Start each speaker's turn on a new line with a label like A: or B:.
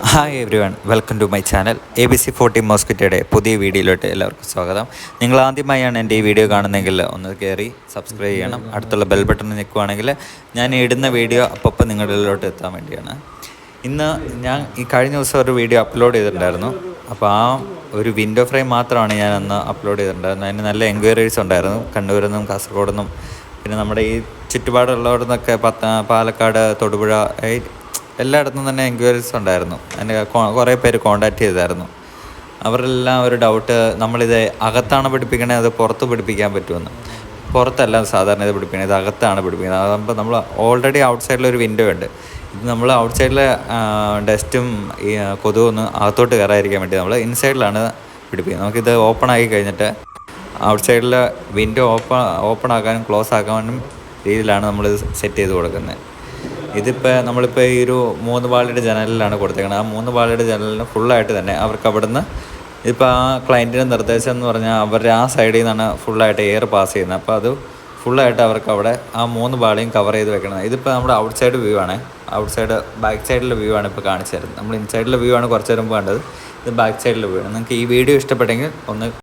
A: Hi everyone, welcome to my channel. ABC40 മോസ്കിറ്റോയുടെ പുതിയ വീഡിയോയിലോട്ട് എല്ലാവർക്കും സ്വാഗതം. നിങ്ങൾ ആദ്യമായാണ് എൻ്റെ ഈ വീഡിയോ കാണുന്നതെങ്കിൽ ഒന്ന് കയറി സബ്സ്ക്രൈബ് ചെയ്യണം. അടുത്തുള്ള ബെൽ ബട്ടൺ നിൽക്കുവാണെങ്കിൽ ഞാൻ ഇടുന്ന വീഡിയോ അപ്പോൾ നിങ്ങളിലോട്ട് എത്താൻ വേണ്ടിയാണ്. ഇന്ന് ഞാൻ ഈ കഴിഞ്ഞ ദിവസം ഒരു വീഡിയോ അപ്ലോഡ് ചെയ്തിട്ടുണ്ടായിരുന്നു. അപ്പോൾ ആ ഒരു വിൻഡോ ഫ്രെയിം മാത്രമാണ് ഞാൻ അന്ന് അപ്ലോഡ് ചെയ്തിട്ടുണ്ടായിരുന്നത്. അതിന് നല്ല എൻക്വയറീസ് ഉണ്ടായിരുന്നു, കണ്ണൂരിൽ നിന്നും കാസർഗോഡ് നിന്നും പിന്നെ നമ്മുടെ ഈ ചുറ്റുപാടുള്ളവിടെ നിന്നൊക്കെ പാലക്കാട്, തൊടുപുഴ, എല്ലായിടത്തും തന്നെ എൻക്വയറീസ് ഉണ്ടായിരുന്നു. അതിൻ്റെ കുറേ പേര് കോൺടാക്റ്റ് ചെയ്തായിരുന്നു. അവരെല്ലാം ഒരു ഡൗട്ട്, നമ്മളിത് അകത്താണ് പിടിപ്പിക്കണേ അത് പുറത്ത് പിടിപ്പിക്കാൻ പറ്റുമെന്ന്. പുറത്തല്ല സാധാരണ ഇത് പിടിപ്പിക്കണത്, ഇത് അകത്താണ് പിടിപ്പിക്കുന്നത്. അതാകുമ്പോൾ നമ്മൾ ഓൾറെഡി ഔട്ട് സൈഡിലൊരു വിൻഡോ ഉണ്ട്. ഇത് നമ്മൾ ഔട്ട് സൈഡിലെ ഡസ്റ്റും ഈ കൊതുകൊന്നും അകത്തോട്ട് കയറാതിരിക്കാൻ വേണ്ടി നമ്മൾ ഇൻസൈഡിലാണ് പിടിപ്പിക്കുന്നത്. നമുക്കിത് ഓപ്പൺ ആക്കി കഴിഞ്ഞിട്ട് ഔട്ട് സൈഡിലെ വിൻഡോ ഓപ്പൺ ആക്കാനും ക്ലോസ് ആക്കാനും രീതിയിലാണ് നമ്മളിത് സെറ്റ് ചെയ്ത് കൊടുക്കുന്നത്. നമ്മളിപ്പോൾ ഈ ഒരു 3 പാളിയുടെ ജനലിലാണ് കൊടുത്തേക്കുന്നത്. ആ 3 പാളിയുടെ ജനലിന് ഫുള്ളായിട്ട് തന്നെ അവർക്ക് അവിടുന്ന് ഇപ്പോൾ ആ ക്ലയൻറ്റിൻ്റെ നിർദ്ദേശം എന്ന് പറഞ്ഞാൽ അവരുടെ ആ സൈഡിൽ നിന്നാണ് ഫുള്ളായിട്ട് എയർ പാസ് ചെയ്യുന്നത്. അപ്പോൾ അത് ഫുള്ളായിട്ട് അവർക്ക് അവിടെ ആ 3 പാളിയും കവർ ചെയ്ത് വെക്കണം. ഇതിപ്പോൾ നമ്മുടെ ഔട്ട് സൈഡ് വ്യൂ ആണ്. ഔട്ട് സൈഡ് ബാക്ക് സൈഡിലെ വ്യൂ ആണ് ഇപ്പോൾ കാണിച്ചു തരുന്നത്. നമ്മൾ ഇൻസൈഡിലെ വ്യൂ ആണ് കുറച്ച് നേരം കണ്ടത്. ഇത് ബാക്ക് സൈഡിലെ വ്യൂ ആണ്. നിങ്ങൾക്ക് ഈ വീഡിയോ ഇഷ്ടപ്പെട്ടെങ്കിൽ ഒന്ന്